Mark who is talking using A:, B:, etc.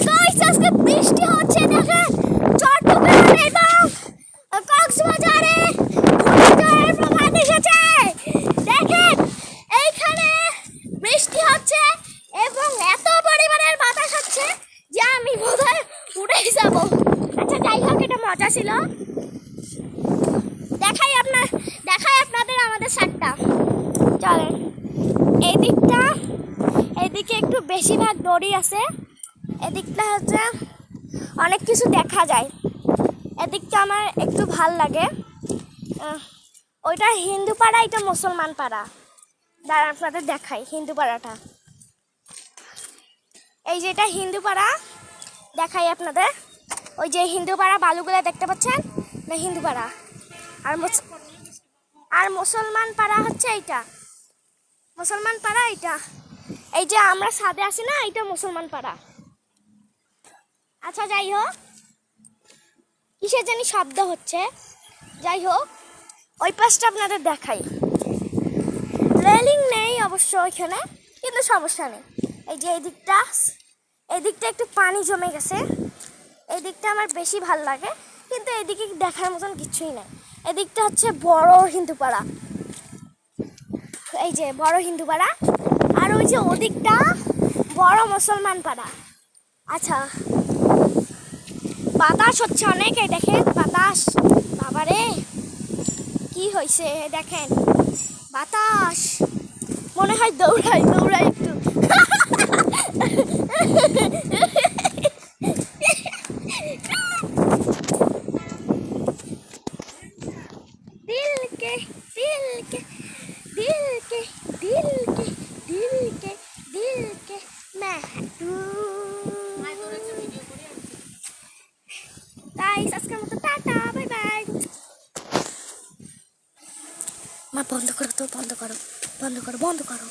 A: Guys আজকে বৃষ্টি হচ্ছে দেখেন চট্টগ্রাম এবং কক্সবাজারে ঘূর্ণিঝড়ের প্রভাব এসেছে দেখেন এইখানে বৃষ্টি হচ্ছে এবং এত পরিমাণের বাতাস হচ্ছে যে আমি বোধহয় উড়ে যাব। আচ্ছা যাই হোক এটা মজা ছিল। দেখাই আপনাদের আমাদের সাতটা চলেন এদিকে একটু বেশিরভাগ দড়ি আছে, এদিকটা হচ্ছে অনেক কিছু দেখা যায়, এদিকটা আমার একটু ভাল লাগে। ওইটা হিন্দু পাড়া, এটা মুসলমান পাড়া। দাঁড়ান আপনাদের দেখাই হিন্দু পাড়াটা। এই যে এটা হিন্দু পাড়া, দেখাই আপনাদের। ওই যে হিন্দু পাড়া বালুগুলা দেখতে পাচ্ছেন না, হিন্দু পাড়া। আর মুসলমান পাড়া হচ্ছে এইটা, মুসলমান পাড়া এইটা। এই যে আমরা ছাদে আছি না, এইটা মুসলমান পাড়া। আচ্ছা যাই হোক, কিসের জানি শব্দ হচ্ছে, যাই হোক ওই পাশটা আপনাদের দেখাই। রেলিং নেই অবশ্য ওইখানে, কিন্তু সমস্যা নেই। এই যে এদিকটা একটু পানি জমে গেছে, এই দিকটা আমার বেশি ভাল লাগে, কিন্তু এদিকে দেখার মতন কিছুই নেই। এদিকটা হচ্ছে বড় হিন্দু পাড়া, এই যে বড় হিন্দু পাড়া, আর ওই যে ওদিকটা বড় মুসলমান পাড়া। আচ্ছা বাতাস হচ্ছে অনেক, এই দেখেন বাতাস, বাবারে কি হয়েছে দেখেন বাতাস, মনে হয় দৌড়াই একটু। दिल के मैं गाइस আজকের মতো টাটা বাই বাই। মা বন্ধ করো তো, বন্ধ করো।